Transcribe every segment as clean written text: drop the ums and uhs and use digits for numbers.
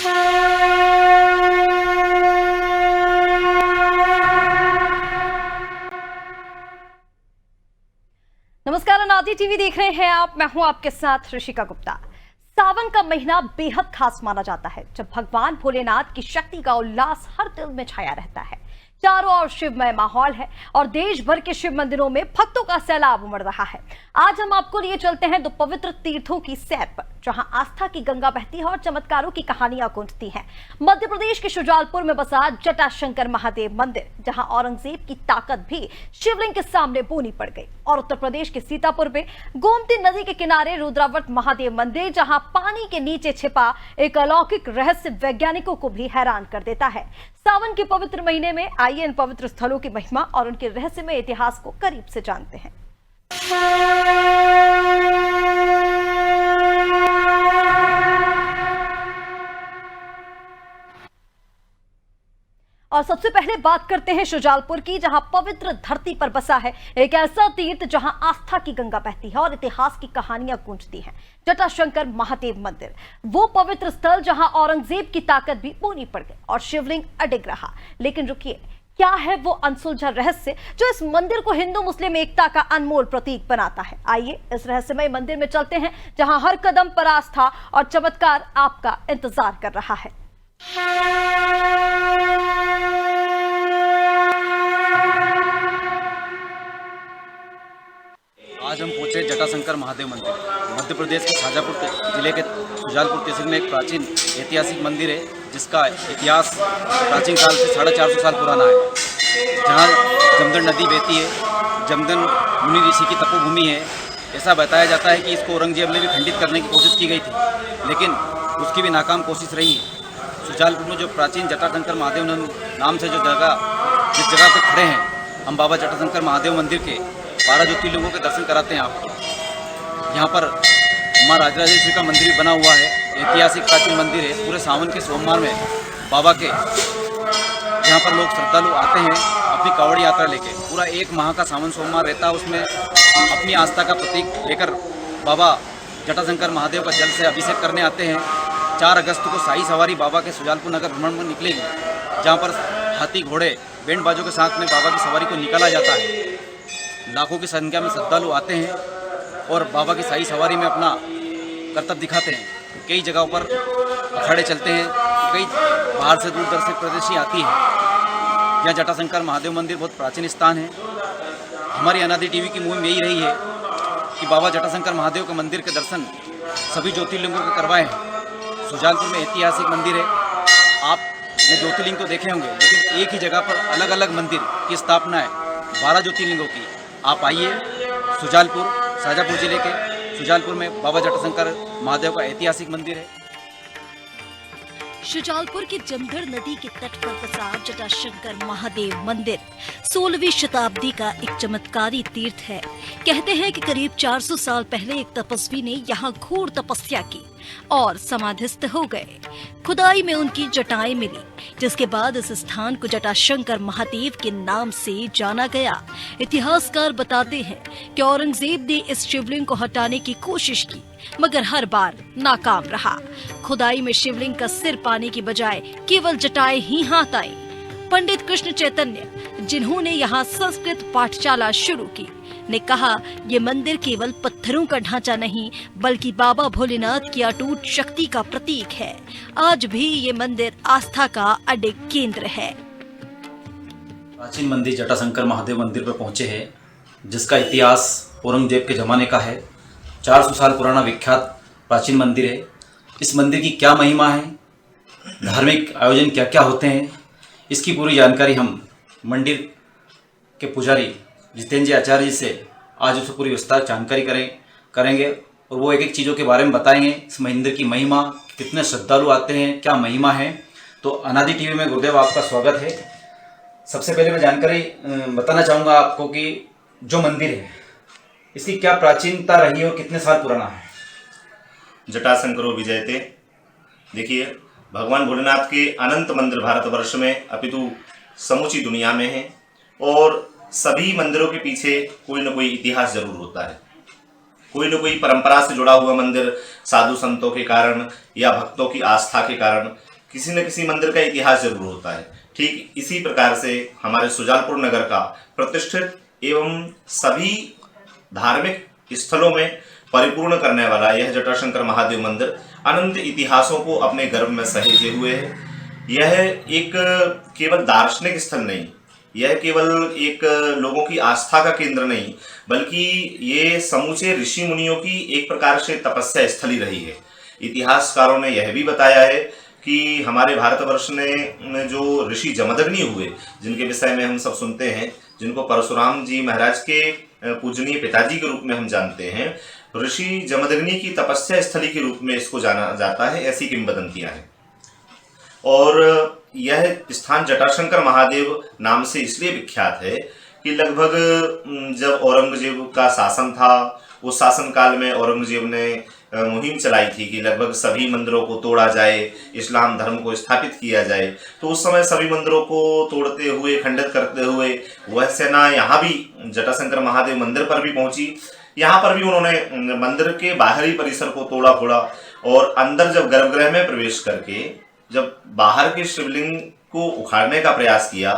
नमस्कार, अनादि टीवी देख रहे हैं आप। मैं हूं आपके साथ ऋषिका गुप्ता। सावन का महीना बेहद खास माना जाता है, जब भगवान भोलेनाथ की शक्ति का उल्लास हर दिल में छाया रहता है। चारों ओर शिवमय माहौल है और देश भर के शिव मंदिरों में भक्तों का सैलाब उमड़ रहा है। आज हम आपको लिए चलते हैं दो पवित्र तीर्थों की सैर पर, जहां आस्था की गंगा बहती है और चमत्कारों की कहानियां गूंजती हैं। मध्य प्रदेश के शुजालपुर में बसा जटाशंकर महादेव मंदिर, जहां औरंगजेब की ताकत भी शिवलिंग के सामने बूनी पड़ गई, और उत्तर प्रदेश के सीतापुर में गोमती नदी के किनारे रुद्रावत महादेव मंदिर, जहां पानी के नीचे छिपा एक अलौकिक रहस्य वैज्ञानिकों को भी हैरान कर देता है। सावन के पवित्र महीने में आइए इन पवित्र स्थलों की महिमा और उनके रहस्यमय इतिहास को करीब से जानते हैं। और सबसे पहले बात करते हैं शुजालपुर की, जहां पवित्र धरती पर बसा है एक ऐसा तीर्थ जहां आस्था की गंगा बहती है और इतिहास की कहानियां गूंजती हैं। जटाशंकर महादेव मंदिर, वो पवित्र स्थल जहां औरंगजेब की ताकत भी बूनी पड़ गई और शिवलिंग अडिग रहा। लेकिन रुकिए, क्या है वो अनसुलझा रहस्य जो इस मंदिर को हिंदू मुस्लिम एकता का अनमोल प्रतीक बनाता है? आइए इस रहस्यमय मंदिर में चलते हैं, जहां हर कदम पर आस्था और चमत्कार आपका इंतजार कर रहा है। आज हम पहुंचे जटाशंकर महादेव मंदिर। मध्य प्रदेश के शाजापुर जिले के शुजालपुर तहसील में एक प्राचीन ऐतिहासिक मंदिर है, जिसका इतिहास प्राचीन काल से 450 साल पुराना है। जहां जमदन नदी बहती है, जमदन मुनि ऋषि की तपोभूमि है। ऐसा बताया जाता है कि इसको औरंगजेब ने भी खंडित करने की कोशिश की गई थी, लेकिन उसकी भी नाकाम कोशिश रही है। शुजालपुर में जो प्राचीन जटाशंकर महादेव नाम से जिस जगह पे खड़े हैं, हम बाबा जटाशंकर महादेव मंदिर के 12 ज्योतिर्लिंगों के दर्शन कराते हैं आपको। यहाँ पर माँ राजराजेश्वरी का मंदिर भी बना हुआ है, ऐतिहासिक प्राचीन मंदिर है। पूरे सावन के सोमवार में बाबा के यहाँ पर लोग श्रद्धालु आते हैं अपनी कांवड़ यात्रा लेके। पूरा 1 माह का सावन सोमवार रहता है, उसमें अपनी आस्था का प्रतीक लेकर बाबा जटाशंकर महादेव का जल से अभिषेक करने आते हैं। 4 अगस्त को शाही सवारी बाबा के शुजालपुर नगर भ्रमण में निकलेगी, जहाँ पर हाथी घोड़े बैंड बाजों के साथ में बाबा की सवारी को निकाला जाता है। लाखों की संख्या में श्रद्धालु आते हैं और बाबा की शाही सवारी में अपना करतब दिखाते हैं। कई जगहों पर अखाड़े चलते हैं, कई बाहर से दूर दर्शक प्रदेशी आती है। यहाँ जटाशंकर महादेव मंदिर बहुत प्राचीन स्थान है। हमारी अनादि टीवी की मुहिम यही रही है कि बाबा जटाशंकर महादेव के मंदिर के दर्शन सभी ज्योतिर्लिंगों के करवाए हैं। शुजालपुर में ऐतिहासिक मंदिर है, आपने ज्योतिर्लिंग तो देखे होंगे, लेकिन एक ही जगह पर अलग अलग मंदिर की स्थापना है 12 ज्योतिर्लिंगों की। आप आइए शुजालपुर, शाजापुर जिले के शुजालपुर में बाबा जटाशंकर महादेव का ऐतिहासिक मंदिर है। शुजालपुर के जमदर नदी के तट पर बसा जटाशंकर महादेव मंदिर 16वीं शताब्दी का एक चमत्कारी तीर्थ है। कहते हैं कि करीब 400 साल पहले एक तपस्वी ने यहाँ घोर तपस्या की और समाधिस्थ हो गए। खुदाई में उनकी जटाएं मिली, जिसके बाद इस स्थान को जटाशंकर महादेव के नाम से जाना गया। इतिहासकार बताते हैं कि औरंगजेब ने इस शिवलिंग को हटाने की कोशिश की, मगर हर बार नाकाम रहा। खुदाई में शिवलिंग का सिर पाने की बजाय केवल जटाएं ही हाथ आई। पंडित कृष्ण चैतन्य, जिन्होंने यहाँ संस्कृत पाठशाला शुरू की, ने कहा, ये मंदिर केवल पत्थरों का ढांचा नहीं, बल्कि बाबा भोलेनाथ की अटूट शक्ति का प्रतीक है। आज भी ये मंदिर आस्था का अडिग केंद्र है। प्राचीन मंदिर जटाशंकर महादेव मंदिर पर पहुंचे हैं, जिसका इतिहास औरंगजेब के जमाने का है। 400 साल पुराना विख्यात प्राचीन मंदिर है। इस मंदिर की क्या महिमा है, धार्मिक आयोजन क्या क्या होते हैं, इसकी पूरी जानकारी हम मंदिर के पुजारी जितेंद्र जी आचार्य जी से आज उसको पूरी विस्तार जानकारी करेंगे और वो एक एक चीज़ों के बारे में बताएंगे। इस मंदिर की महिमा, कितने श्रद्धालु आते हैं, क्या महिमा है। तो अनादि टीवी में गुरुदेव आपका स्वागत है। सबसे पहले मैं जानकारी बताना चाहूँगा आपको कि जो मंदिर है इसकी क्या प्राचीनता रही है और कितने साल पुराना है। जटाशंकरो विजयते। देखिए, भगवान भोलेनाथ के अनंत मंदिर भारतवर्ष में अपितु समूची दुनिया में है, और सभी मंदिरों के पीछे कोई न कोई इतिहास जरूर होता है। कोई न कोई परंपरा से जुड़ा हुआ मंदिर साधु संतों के कारण या भक्तों की आस्था के कारण किसी न किसी मंदिर का इतिहास जरूर होता है। ठीक इसी प्रकार से हमारे सुजालपुर नगर का प्रतिष्ठित एवं सभी धार्मिक स्थलों में परिपूर्ण करने वाला यह जटाशंकर महादेव मंदिर अनंत इतिहासों को अपने गर्भ में सहेजे हुए है। यह एक केवल दार्शनिक स्थल नहीं, यह केवल एक लोगों की आस्था का केंद्र नहीं, बल्कि ये समूचे ऋषि मुनियों की एक प्रकार से तपस्या स्थली रही है। इतिहासकारों ने यह भी बताया है कि हमारे भारतवर्ष में जो ऋषि जमदग्नि हुए, जिनके विषय में हम सब सुनते हैं, जिनको परशुराम जी महाराज के पूजनीय पिताजी के रूप में हम जानते हैं, ऋषि जमदग्नि की तपस्या स्थली के रूप में इसको जाना जाता है, ऐसी किंवदंतियां हैं। और यह स्थान जटाशंकर महादेव नाम से इसलिए विख्यात है कि लगभग जब औरंगजेब का शासन था, उस शासन काल में औरंगजेब ने मुहिम चलाई थी कि लगभग सभी मंदिरों को तोड़ा जाए, इस्लाम धर्म को स्थापित किया जाए। तो उस समय सभी मंदिरों को तोड़ते हुए, खंडित करते हुए वह सेना यहाँ भी जटाशंकर महादेव मंदिर पर भी पहुंची। यहाँ पर भी उन्होंने मंदिर के बाहरी परिसर को तोड़ा फोड़ा और अंदर जब गर्भगृह में प्रवेश करके जब बाहर के शिवलिंग को उखाड़ने का प्रयास किया,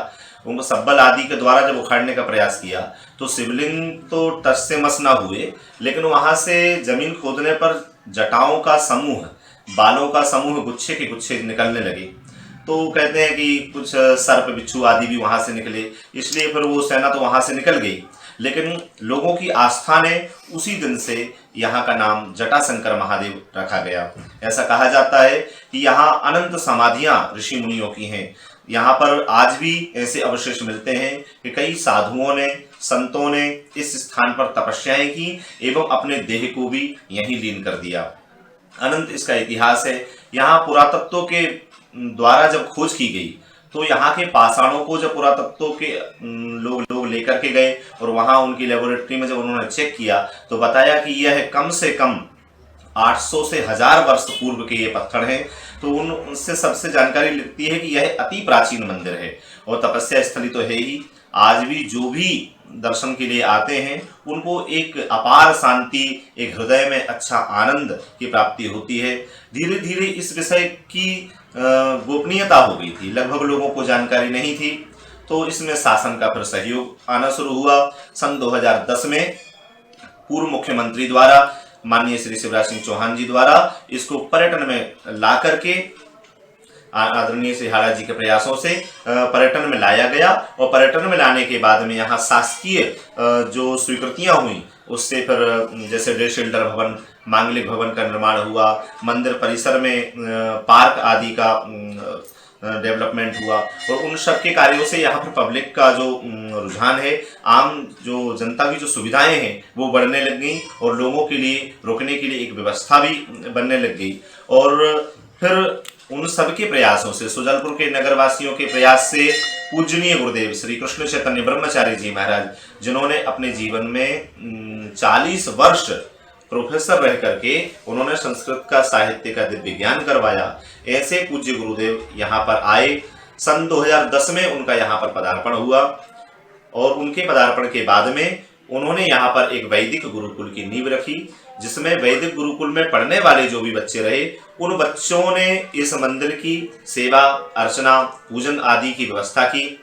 उनको सब्बल आदि के द्वारा जब उखाड़ने का प्रयास किया, तो शिवलिंग तो टस से मस ना हुए, लेकिन वहां से जमीन खोदने पर जटाओं का समूह, बालों का समूह गुच्छे के गुच्छे निकलने लगे। तो कहते हैं कि कुछ सर्प बिच्छू आदि भी वहां से निकले, इसलिए फिर वो सेना तो वहां से निकल गई। लेकिन लोगों की आस्था ने उसी दिन से यहाँ का नाम जटाशंकर महादेव रखा गया। ऐसा कहा जाता है कि यहाँ अनंत समाधियां ऋषि मुनियों की हैं। यहाँ पर आज भी ऐसे अवशेष मिलते हैं कि कई साधुओं ने, संतों ने इस स्थान पर तपस्याएं की एवं अपने देह को भी यहीं लीन कर दिया। अनंत इसका इतिहास है। यहाँ पुरातत्व के द्वारा जब खोज की गई, तो यहाँ के पाषाणों को जब पुरातत्व के लोग लेकर के गए और वहाँ उनकी लेबोरेटरी में जब उन्होंने चेक किया, तो बताया कि यह कम से कम 800 से 1000 वर्ष पूर्व के ये पत्थर हैं। तो उनसे सबसे जानकारी लगती है कि यह अति प्राचीन मंदिर है और तपस्या स्थली तो है ही। आज भी जो भी दर्शन के लिए आते हैं उनको एक अपार शांति, एक हृदय में अच्छा आनंद की प्राप्ति होती है। धीरे धीरे इस विषय की गोपनीयता हो गई थी, लगभग लोगों को जानकारी नहीं थी, तो इसमें शासन का फिर सहयोग आना शुरू हुआ। सन 2010 में पूर्व मुख्यमंत्री द्वारा, माननीय श्री शिवराज सिंह चौहान जी द्वारा इसको पर्यटन में ला करके, आदरणीय श्री हाड़ा जी के प्रयासों से पर्यटन में लाया गया और पर्यटन में लाने के बाद में यहाँ शासकीय जो स्वीकृतियां हुई, उससे फिर जैसे डे शेल्टर भवन, मांगलिक भवन का निर्माण हुआ, मंदिर परिसर में पार्क आदि का डेवलपमेंट हुआ और उन सब के कार्यों से यहाँ पर पब्लिक का जो रुझान है, आम जो जनता की जो सुविधाएं हैं वो बढ़ने लग गई और लोगों के लिए रुकने के लिए एक व्यवस्था भी बनने लग गई। और फिर उन सब के प्रयासों से, सुजालपुर के नगरवासियों के प्रयास से पूजनीय गुरुदेव श्री कृष्ण चैतन्य ब्रह्मचारी जी महाराज, जिन्होंने अपने जीवन में 40 वर्ष प्रोफेसर रह करके उन्होंने संस्कृत का, साहित्य का दिव्य ज्ञान करवाया, ऐसे पूज्य गुरुदेव यहाँ पर आए। सन 2010 में उनका यहाँ पर पदार्पण हुआ और उनके पदार्पण के बाद में उन्होंने यहाँ पर एक वैदिक गुरुकुल की नींव रखी, जिसमें वैदिक गुरुकुल में पढ़ने वाले जो भी बच्चे रहे, उन बच्चों ने इस मंदिर की सेवा अर्चना, पूजन आदि की व्यवस्था की।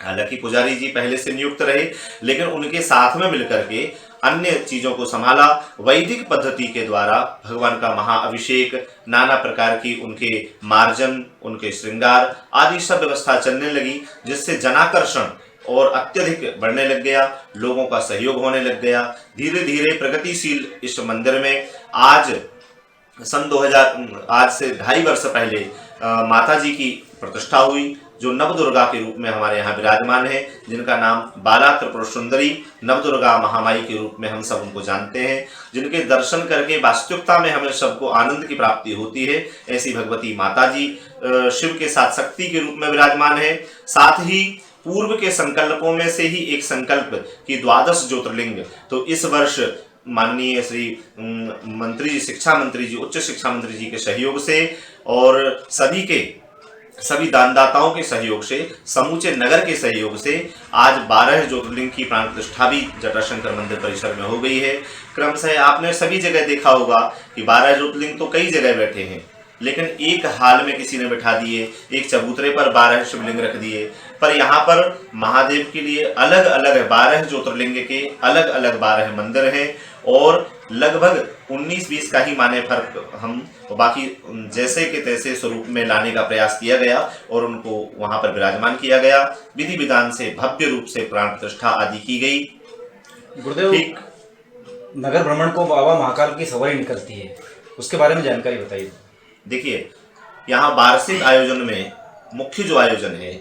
हालांकि पुजारी जी पहले से नियुक्त रहे, लेकिन उनके साथ में मिलकर के अन्य चीजों को संभाला। वैदिक पद्धति के द्वारा भगवान का महाअभिषेक, नाना प्रकार की उनके मार्जन, उनके श्रृंगार आदि सब व्यवस्था चलने लगी, जिससे जनाकर्षण और अत्यधिक बढ़ने लग गया, लोगों का सहयोग होने लग गया। धीरे धीरे प्रगतिशील इस मंदिर में आज सन 2000 आज से 2.5 वर्ष पहले माता जी की प्रतिष्ठा हुई, जो नवदुर्गा के रूप में हमारे यहाँ विराजमान है, जिनका नाम बाला त्रिपुर सुंदरी नवदुर्गा महामाई के रूप में हम सब उनको जानते हैं, जिनके दर्शन करके वास्तविकता में हमें सबको आनंद की प्राप्ति होती है। ऐसी भगवती माता जी शिव के साथ शक्ति के रूप में विराजमान है। साथ ही पूर्व के संकल्पों में से ही एक संकल्प कि 12 ज्योतिर्लिंग, तो इस वर्ष माननीय श्री मंत्री जी, शिक्षा मंत्री जी, उच्च शिक्षा मंत्री जी के सहयोग से और सभी दानदाताओं के सहयोग से, समूचे नगर के सहयोग से आज 12 ज्योतिर्लिंग की प्राण प्रतिष्ठा भी जटाशंकर मंदिर परिसर में हो गई है। क्रमशः आपने सभी जगह देखा होगा कि 12 ज्योतिर्लिंग तो कई जगह बैठे हैं, लेकिन एक हाल में किसी ने बिठा दिए, एक चबूतरे पर 12 शिवलिंग रख दिए। पर यहाँ पर महादेव के लिए अलग अलग 12 ज्योतिर्लिंग के अलग अलग 12 मंदिर हैं और लगभग 19-20 का ही माने फर्क हम तो बाकी जैसे के तैसे स्वरूप में लाने का प्रयास किया गया और उनको वहां पर विराजमान किया गया। विधि विधान से भव्य रूप से प्राण प्रतिष्ठा आदि की गई। गुरुदेव, नगर भ्रमण को बाबा महाकाल की सवारी निकलती है, उसके बारे में जानकारी बताइए। देखिए, यहाँ वार्षिक आयोजन में मुख्य जो आयोजन है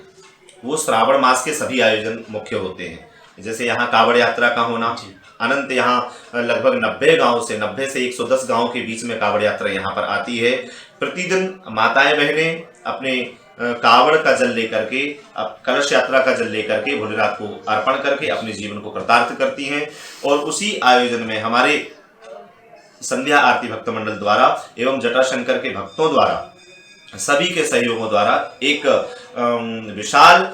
वो श्रावण मास के सभी आयोजन मुख्य होते हैं। जैसे यहाँ कावड़ यात्रा का होना, अनंत यहाँ लगभग 90 से 110 गांव के बीच में कावड़ यात्रा यहाँ पर आती है। प्रतिदिन माताएं बहनें अपने कावड़ का जल लेकर के, कलश यात्रा का जल लेकर के भोलेनाथ को अर्पण करके अपने जीवन को कृतार्थ करती हैं। और उसी आयोजन में हमारे संध्या आरती भक्त मंडल द्वारा एवं जटाशंकर के भक्तों द्वारा सभी के सहयोगों द्वारा एक विशाल,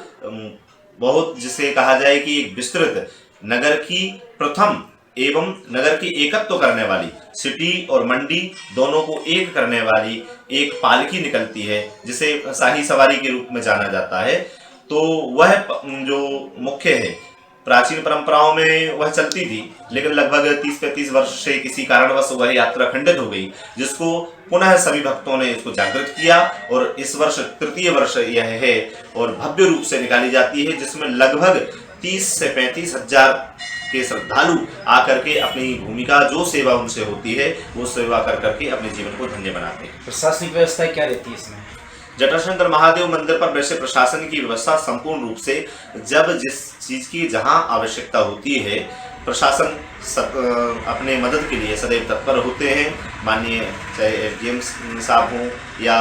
बहुत जिसे कहा जाए कि एक विस्तृत नगर की प्रथम एवं नगर की एकत्व करने वाली, सिटी और मंडी दोनों को एक करने वाली एक पालकी निकलती है, जिसे शाही सवारी के रूप में जाना जाता है। तो वह जो मुख्य है, प्राचीन परंपराओं में वह चलती थी, लेकिन लगभग 30-35 वर्ष से किसी कारणवश वह यात्रा खंडित हो गई, जिसको पुनः सभी भक्तों ने इसको जागृत किया और इस वर्ष तृतीय वर्ष यह है और भव्य रूप से निकाली जाती है, जिसमें लगभग 30 से 35 हजार के श्रद्धालु आकर के अपनी भूमिका जो सेवा उनसे होती है वो सेवा कर करके अपने जीवन को धन्य बनाते हैं। प्रशासनिक व्यवस्था क्या रहती है इसमें? जटाशंकर महादेव मंदिर पर वैसे प्रशासन की व्यवस्था संपूर्ण रूप से जब जिस चीज की जहां आवश्यकता होती है प्रशासन अपने मदद के लिए सदैव तत्पर होते हैं। माननीय चाहे एसडीएम साहब हों या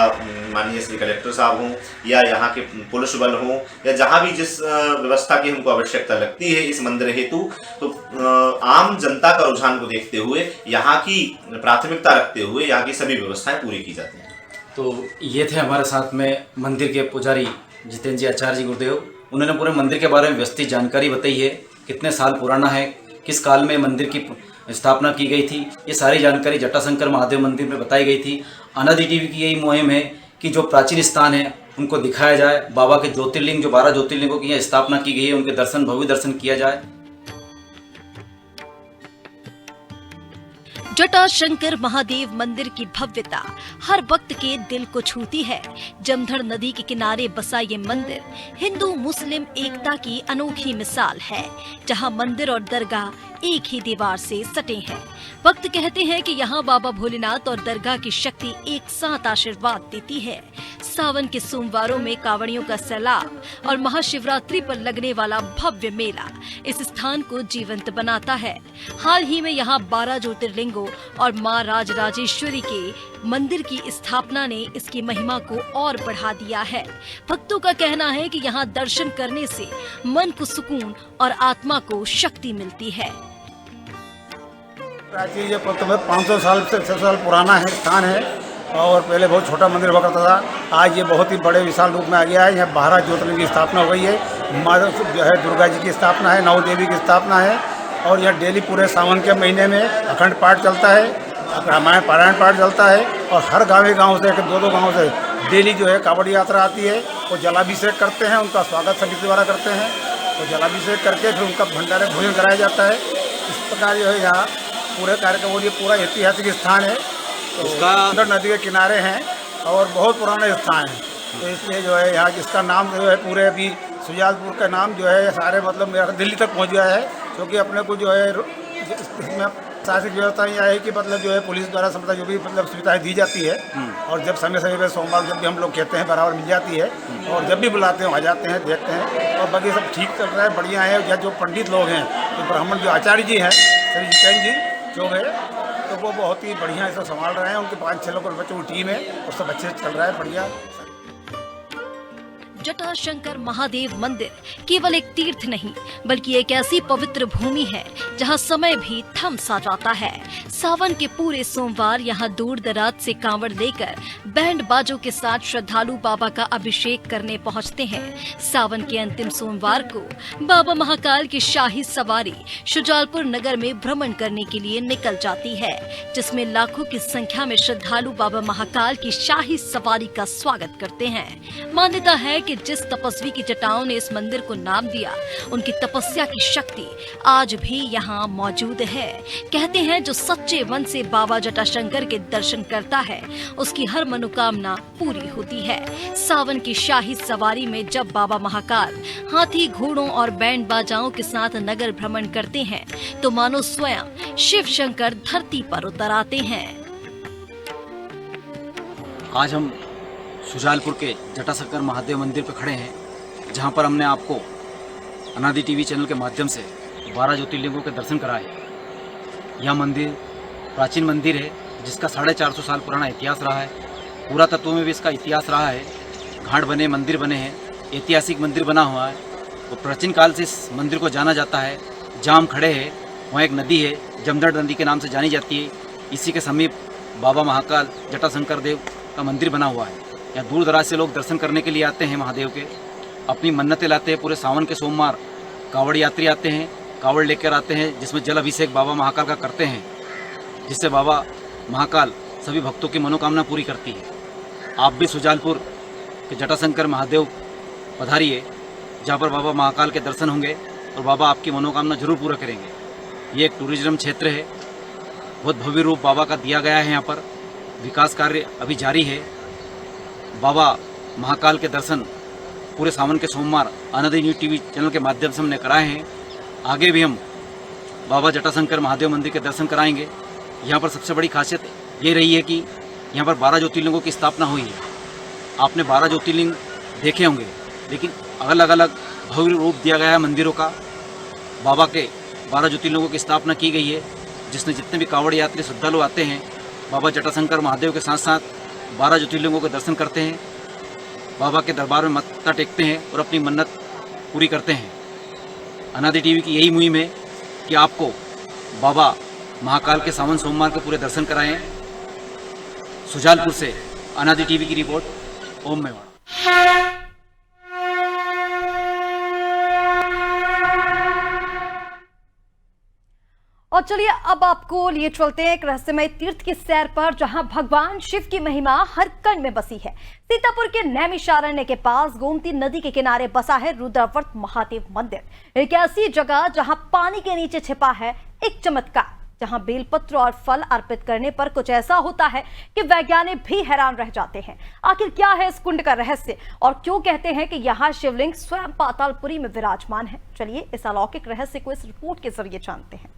माननीय श्री कलेक्टर साहब हों या यहाँ के पुलिस बल हों या जहाँ भी जिस व्यवस्था की हमको आवश्यकता लगती है इस मंदिर हेतु, तो आम जनता का रुझान को देखते हुए यहाँ की प्राथमिकता रखते हुए यहाँ की सभी व्यवस्थाएं पूरी की जाती हैं। तो ये थे हमारे साथ में मंदिर के पुजारी जितेंद्र जी आचार्य जी गुरुदेव। उन्होंने पूरे मंदिर के बारे में व्यवस्थित जानकारी बताई है, कितने साल पुराना है, किस काल में मंदिर की स्थापना की गई थी, ये सारी जानकारी जटाशंकर महादेव मंदिर में बताई गई थी। अनादि टीवी की यही मुहिम है कि जो प्राचीन स्थान है उनको दिखाया जाए, बाबा के ज्योतिर्लिंग जो 12 ज्योतिर्लिंगों की यहाँ स्थापना की गई है उनके दर्शन, भव्य दर्शन किया जाए। जटाशंकर महादेव मंदिर की भव्यता हर भक्त के दिल को छूती है। जमधर नदी के किनारे बसा ये मंदिर हिंदू मुस्लिम एकता की अनोखी मिसाल है, जहां मंदिर और दरगाह एक ही दीवार से सटे हैं। भक्त कहते हैं कि यहाँ बाबा भोलेनाथ और दरगाह की शक्ति एक साथ आशीर्वाद देती है। सावन के सोमवारों में कांवड़ियों का सैलाब और महाशिवरात्रि पर लगने वाला भव्य मेला इस स्थान को जीवंत बनाता है। हाल ही में यहाँ 12 ज्योतिर्लिंगों और माँ राजराजेश्वरी के मंदिर की स्थापना ने इसकी महिमा को और बढ़ा दिया है। भक्तों का कहना है कि यहाँ दर्शन करने से मन को सुकून और आत्मा को शक्ति मिलती है। प्राचीन ये 500 साल से 600 साल पुराना है स्थान है और पहले बहुत छोटा मंदिर हुआ करता था। आज ये बहुत ही बड़े विशाल रूप में आ गया है। यहाँ 12 ज्योतिर्लिंग की स्थापना हो गई है। माँ जो है दुर्गा जी की स्थापना है, 9 देवी की स्थापना है और यह डेली पूरे सावन के महीने में अखंड पाठ चलता है, रामायण पारायण पाठ चलता है और हर गाँव से 2-2 गाँव से डेली जो है कांवड़ यात्रा आती है। वो जलाभिषेक करते हैं, उनका स्वागत समिति द्वारा करते हैं। तो जलाभिषेक करके फिर उनका भंडारे भोजन कराया जाता है। इस प्रकार जो है यहाँ पूरे कार्यक्रम और ये पूरा ऐतिहासिक स्थान है, तो सुंदर नदी के किनारे हैं और बहुत पुराना स्थान है। तो इसलिए जो है यहाँ इसका नाम जो है पूरे अभी सुजालपुर का नाम जो है सारे मतलब मेरा दिल्ली तक पहुँच गया है, क्योंकि अपने को जो है इसमें शासकीय व्यवस्था यह है कि मतलब जो है पुलिस द्वारा समझा जो भी मतलब सुविधाएं दी जाती है और जब समय समय पर सोमवार जब भी हम लोग कहते हैं बराबर मिल जाती है और जब भी बुलाते हैं वहाँ जाते हैं, देखते हैं और बाकी सब ठीक चल रहा है, बढ़िया है। या जो पंडित लोग हैं, जो ब्राह्मण जो आचार्य जी हैं श्री जितेंद्र जी जो है, तो वो बहुत ही बढ़िया इसे संभाल रहे हैं। उनके 5-6 लोग बच्चों की टीम है और सब अच्छे से चल रहा है, बढ़िया। जटाशंकर महादेव मंदिर केवल एक तीर्थ नहीं बल्कि एक ऐसी पवित्र भूमि है जहां समय भी थम सा जाता है। सावन के पूरे सोमवार यहां दूर दराज से कांवड़ लेकर बैंड बाजों के साथ श्रद्धालु बाबा का अभिषेक करने पहुंचते हैं। सावन के अंतिम सोमवार को बाबा महाकाल की शाही सवारी शुजालपुर नगर में भ्रमण करने के लिए निकल जाती है, जिसमें लाखों की संख्या में श्रद्धालु बाबा महाकाल की शाही सवारी का स्वागत करते हैं। मान्यता है कि जिस तपस्वी की जटाओं ने इस मंदिर को नाम दिया, उनकी तपस्या की शक्ति आज भी यहाँ मौजूद है। कहते हैं जो सच्चे मन से बाबा जटाशंकर के दर्शन करता है, उसकी हर मनोकामना पूरी होती है। सावन की शाही सवारी में जब बाबा महाकाल हाथी, घोड़ों और बैंड बाजाओं के साथ नगर भ्रमण करते हैं, तो मानो स्वयं शिव शंकर धरती पर उतर आते हैं। आज हम शुजालपुर के जटाशंकर महादेव मंदिर पर खड़े हैं, जहां पर हमने आपको अनादि टीवी चैनल के माध्यम से 12 ज्योतिर्लिंगों के दर्शन कराए। यह मंदिर प्राचीन मंदिर है, जिसका 450 साल पुराना इतिहास रहा है। पुरातत्व में भी इसका इतिहास रहा है। घाट बने, मंदिर बने हैं, ऐतिहासिक मंदिर बना हुआ है। और प्राचीन काल से इस मंदिर को जाना जाता है। जहाँ हम खड़े हैं वहाँ एक नदी है, जमदड़ नदी के नाम से जानी जाती है। इसी के समीप बाबा महाकाल जटाशंकर देव का मंदिर बना हुआ है। यहाँ दूर दराज से लोग दर्शन करने के लिए आते हैं महादेव के, अपनी मन्नतें लाते हैं। पूरे सावन के सोमवार कावड़ यात्री आते हैं, कावड़ लेकर आते हैं, जिसमें जल अभिषेक बाबा महाकाल का करते हैं, जिससे बाबा महाकाल सभी भक्तों की मनोकामना पूरी करती है। आप भी शुजालपुर के जटाशंकर महादेव पधारिए, जहाँ पर बाबा महाकाल के दर्शन होंगे और बाबा आपकी मनोकामना जरूर पूरा करेंगे। ये एक टूरिज्म क्षेत्र है, बहुत भव्य रूप बाबा का दिया गया है। यहाँ पर विकास कार्य अभी जारी है। बाबा महाकाल के दर्शन पूरे सावन के सोमवार अनादि न्यूज़ टीवी चैनल के माध्यम से हमने कराए हैं। आगे भी हम बाबा जटाशंकर महादेव मंदिर के दर्शन कराएंगे। यहाँ पर सबसे बड़ी खासियत ये रही है कि यहाँ पर 12 ज्योतिर्लिंगों की स्थापना हुई है। आपने 12 ज्योतिर्लिंग देखे होंगे, लेकिन अलग अलग भव्य रूप दिया गया है मंदिरों का। बाबा के 12 ज्योतिर्लिंगों की स्थापना की गई है, जिसमें जितने भी कांवड़ यात्री श्रद्धालु आते हैं, बाबा जटाशंकर महादेव के साथ साथ 12 ज्योतिर्लिंगों के दर्शन करते हैं, बाबा के दरबार में मत्था टेकते हैं और अपनी मन्नत पूरी करते हैं। अनादि टीवी की यही मुहिम है कि आपको बाबा महाकाल के सावन सोमवार के पूरे दर्शन कराएं। शुजालपुर से अनादि टीवी की रिपोर्ट। ओम मेवाड़ा। और चलिए अब आपको लिए चलते हैं एक रहस्यमय तीर्थ की सैर पर, जहां भगवान शिव की महिमा हर कण में बसी है। सीतापुर के नैमिषारण्य के पास गोमती नदी के किनारे बसा है रुद्रवर्त महादेव मंदिर। एक ऐसी जगह जहां पानी के नीचे छिपा है एक चमत्कार, जहां बेलपत्र और फल अर्पित करने पर कुछ ऐसा होता है कि वैज्ञानिक भी हैरान रह जाते हैं। आखिर क्या है इस कुंड का रहस्य और क्यों कहते हैं कि यहाँ शिवलिंग स्वयं पातालपुरी में विराजमान है? चलिए इस अलौकिक रहस्य को इस रिपोर्ट के जरिए जानते हैं।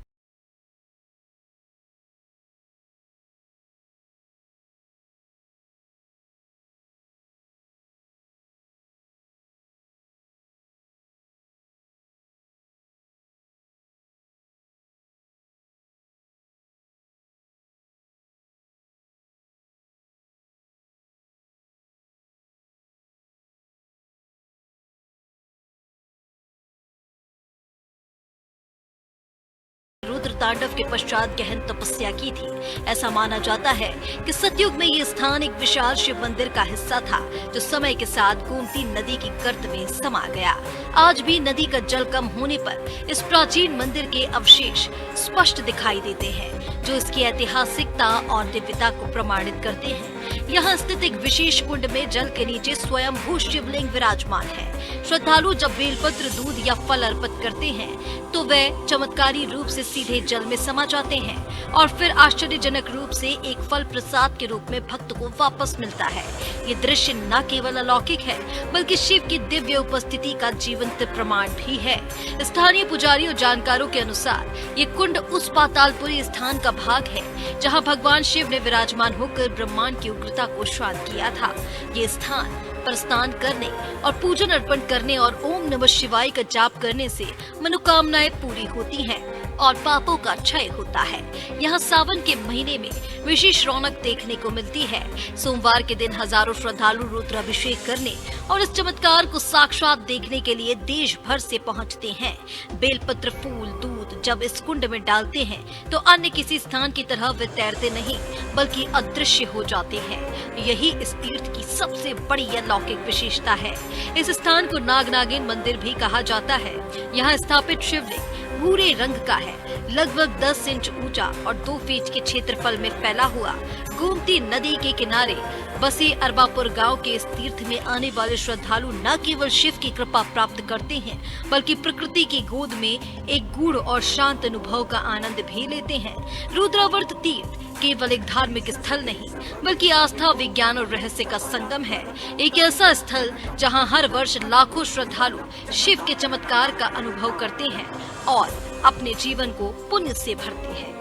रुद्र तांडव के पश्चात गहन तपस्या की थी। ऐसा माना जाता है कि सतयुग में ये स्थान एक विशाल शिव मंदिर का हिस्सा था, जो समय के साथ गोमती नदी की गर्त में समा गया। आज भी नदी का जल कम होने पर इस प्राचीन मंदिर के अवशेष स्पष्ट दिखाई देते हैं, जो इसकी ऐतिहासिकता और दिव्यता को प्रमाणित करते हैं। यहाँ स्थित एक विशेष कुंड में जल के नीचे स्वयंभू शिवलिंग विराजमान है। श्रद्धालु जब बेलपत्र, दूध या फल अर्पित करते हैं तो वे चमत्कारी रूप से सीधे जल में समा जाते हैं और फिर आश्चर्यजनक रूप से एक फल प्रसाद के रूप में भक्त को वापस मिलता है। ये दृश्य न केवल अलौकिक है, बल्कि शिव की दिव्य उपस्थिति का जीवंत प्रमाण भी है। स्थानीय पुजारी और जानकारों के अनुसार ये कुंड उस पातालपुरी स्थान का भाग है जहाँ भगवान शिव ने विराजमान होकर ब्रह्मांड की उग्रता को शांत किया था। ये स्थान पर स्नान करने और पूजन अर्पण करने और ओम नमः शिवाय का जाप करने से मनोकामनाएं पूरी होती हैं। और पापों का क्षय होता है। यहाँ सावन के महीने में विशेष रौनक देखने को मिलती है। सोमवार के दिन हजारों श्रद्धालु रुद्राभिषेक करने और इस चमत्कार को साक्षात देखने के लिए देश भर से पहुँचते हैं। बेलपत्र, फूल, दूध जब इस कुंड में डालते हैं तो अन्य किसी स्थान की तरह वे तैरते नहीं बल्कि अदृश्य हो जाते हैं। यही इस तीर्थ की सबसे बड़ी अलौकिक विशेषता है। इस स्थान को नागनागिन मंदिर भी कहा जाता है। यहाँ स्थापित शिवलिंग भूरे रंग का है, लगभग 10 इंच ऊंचा और 2 फीट के क्षेत्रफल में फैला हुआ। गोमती नदी के किनारे बसे अरबापुर गांव के इस तीर्थ में आने वाले श्रद्धालु न केवल शिव की कृपा प्राप्त करते हैं बल्कि प्रकृति की गोद में एक गूढ़ और शांत अनुभव का आनंद भी लेते हैं। रुद्रावर्त तीर्थ केवल एक धार्मिक स्थल नहीं बल्कि आस्था, विज्ञान और रहस्य का संगम है। एक ऐसा स्थल जहां हर वर्ष लाखों श्रद्धालु शिव के चमत्कार का अनुभव करते हैं और अपने जीवन को पुण्य से भरते हैं।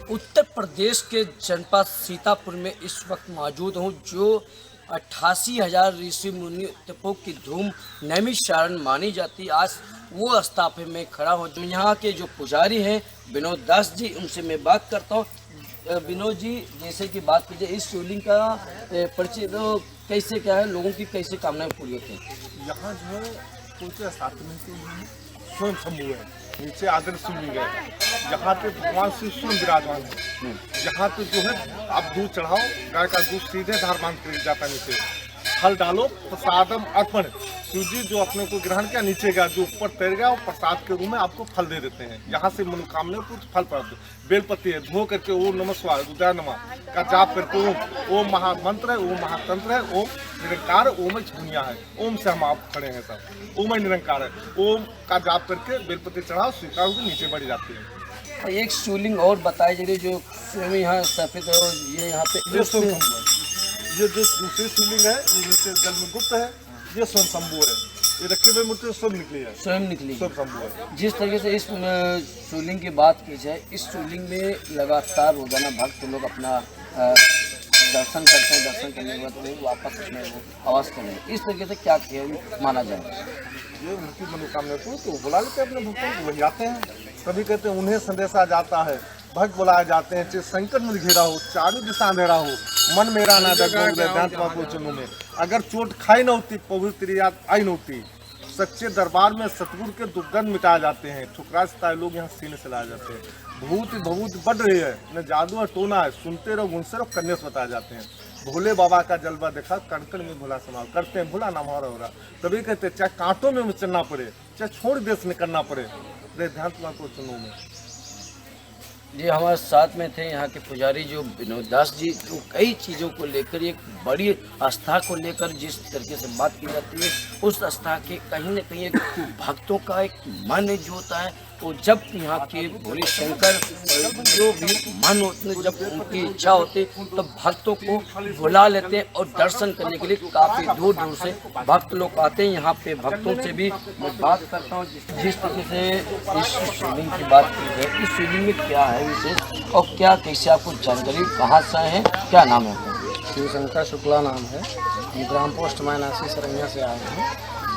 उत्तर प्रदेश के जनपद सीतापुर में इस वक्त मौजूद हूँ, जो 88,000 ऋषि मुनि तपों की धूम नैमिषारण्य मानी जाती। आज वो स्थापना में खड़ा हूँ। यहाँ के जो पुजारी हैं विनोद दास जी, उनसे मैं बात करता हूँ। विनोद जी, जैसे कि बात कीजिए इस शिवलिंग का परिचय तो कैसे, क्या है, लोगों की कैसे कामनाएं पूरी होती हैं? यहाँ जो है पूरे स्थापना के स्वयं शंभु है, नीचे आदर शिवलिंग है, यहाँ पे भगवान शिव स्वयं विराजमान है। यहाँ पे जो है आप दूध चढ़ाओ, गाय का दूध सीधे धार बांध कर जाता है नीचे, फल डालो, प्रसादम अर्पण, शिव जी जो अपने को ग्रहण किया नीचे गया, जो ऊपर तैर गया, और प्रसाद के रूप में आपको फल दे देते हैं। यहाँ से मनोकामना कुछ फल प्राप्त, बेलपत्ती है, धो करके ओम नमः शिवाय, रुद्राय नमः का जाप करके ओम महामंत्र है, ओम महातंत्र है, ओम निरंकार, ओम दुनिया है, ओम से हम आप खड़े हैं सब, ओम निरंकार है, ओम का जाप करके बेलपत्ती चढ़ाओ, स्वीकार होकर नीचे बढ़ जाती है। एक शिवलिंग और बताया जाए जो स्वयं यहाँ स्थापित है, और ये यहाँ पे ये जो दूसरी शिवलिंग है ये नीचे जल में गुप्त है, ये स्वयं शंभु है, ये रखे हुए मूर्ति स्वयं निकली है, स्वयं निकली। स्वयं शंभु है। जिस तरीके से इस शिवलिंग की बात की जाए, इस शिवलिंग में लगातार रोजाना भक्त लोग अपना दर्शन करते हैं, दर्शन करने के बाद लोग वापस अपने आवास करें। इस तरीके से क्या माना जाए? ये उनकी मनोकामना को तो बुला लेते हैं अपने भक्तों को, वही आते हैं। कभी कहते हैं उन्हें संदेशा जाता है, भक्त बुलाए जाते हैं, चाहे संकट में घेरा हो, चारों दिशा अंधेरा हो, मन मेरा ना चुनू में, अगर चोट खाई न होती, पवित्र याद आई न होती, सच्चे दरबार में सतगुरु के दुर्गंध मिटाए जाते हैं, ठुकरा सिताए लोग यहाँ सीने से लाए जाते हैं। भूत भभूत बढ़ रही है, न जादू और टोना है, सुनते रहो गुनसे रहो, कन्या से बताए जाते हैं। भोले बाबा का जलवा देखा, कणकण में भोला समाव करते हैं, भोला नाम हो रहा। तभी कहते हैं चाहे कांटों में चलना पड़े, चाहे छोड़ देश निकलना पड़े, ध्यान को चुनो में। ये हमारे साथ में थे यहाँ के पुजारी जो विनोद दास जी, जो कई चीज़ों को लेकर, एक बड़ी आस्था को लेकर जिस तरीके से बात की जाती है, उस आस्था के कहीं न कहीं एक भक्तों का एक मन जो होता है, वो जब यहाँ के भोले शंकर जो भी मन होते, जब उनकी इच्छा होती तो भक्तों को बुला लेते हैं और दर्शन करने के लिए काफ़ी दूर दूर से भक्त लोग आते हैं। यहाँ पे भक्तों से भी मैं बात करता हूँ। जिस तरीके से इस शिवलिंग की बात की जाए, इस शिवलिंग में क्या है विशेष और क्या कैसे आपको जानकारी, कहाँ से हैं, क्या नाम है? शिव शंकर शुक्ला नाम है। हम ग्राम पोस्ट मायनासी सरैया से आए हैं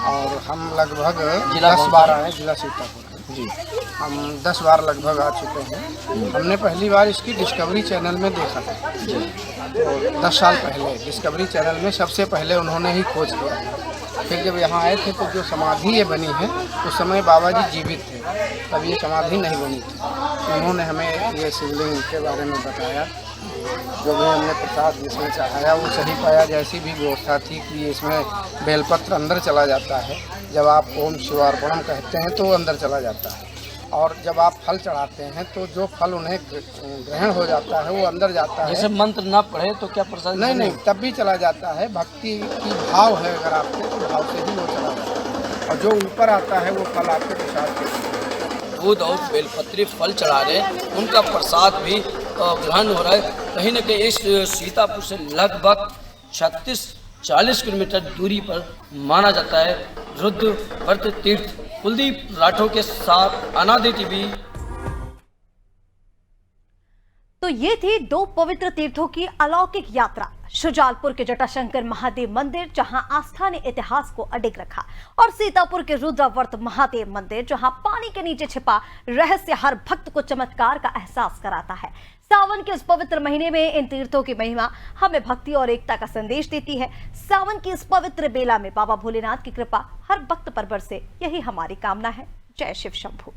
और हम लगभग 10 बार आए, जिला सीतापुर जी। हम 10 बार लगभग आ चुके हैं। हमने पहली बार इसकी डिस्कवरी चैनल में देखा था, तो 10 साल पहले डिस्कवरी चैनल में सबसे पहले उन्होंने ही खोज किया। फिर जब यहाँ आए थे तो जो समाधि ये बनी है, उस समय बाबा जी जीवित थे, तब ये समाधि नहीं बनी थी। तो उन्होंने हमें ये शिवलिंग के बारे में बताया, जो भी हमने प्रसाद जिसमें चढ़ाया वो सही पाया। जैसी भी व्यवस्था थी कि इसमें बेलपत्र अंदर चला जाता है, जब आप ओम शिवार्पणम कहते हैं तो वो अंदर चला जाता है, और जब आप फल चढ़ाते हैं तो जो फल उन्हें ग्रहण हो जाता है वो अंदर जाता है। जैसे मंत्र ना पढ़े तो क्या प्रसाद? नहीं, तब भी चला जाता है। भक्ति की भाव है अगर आपके, तो भाव से ही वो चला जाता है, और जो ऊपर आता है वो फल आपके प्रसाद के दूध और बेलपत्री फल चढ़ा रहे हैं, उनका प्रसाद भी ग्रहण हो रहा है। कहीं न कहीं इस सीतापुर से लगभग 36-40 किलोमीटर दूरी पर माना जाता है रुद्रवर्त तीर्थ। कुलदीप राठौर के साथ अनादि टीवी। तो ये थी 2 पवित्र तीर्थों की अलौकिक यात्रा। शुजालपुर के जटाशंकर महादेव मंदिर जहां आस्था ने इतिहास को अडिग रखा, और सीतापुर के रुद्रवर्त महादेव मंदिर जहां पानी के नीचे छिपा रहस्य हर भक्त को चमत्कार का एहसास कराता है। सावन के इस पवित्र महीने में इन तीर्थों की महिमा हमें भक्ति और एकता का संदेश देती है। सावन की इस पवित्र बेला में बाबा भोलेनाथ की कृपा हर भक्त पर बरसे, यही हमारी कामना है। जय शिव शंभू।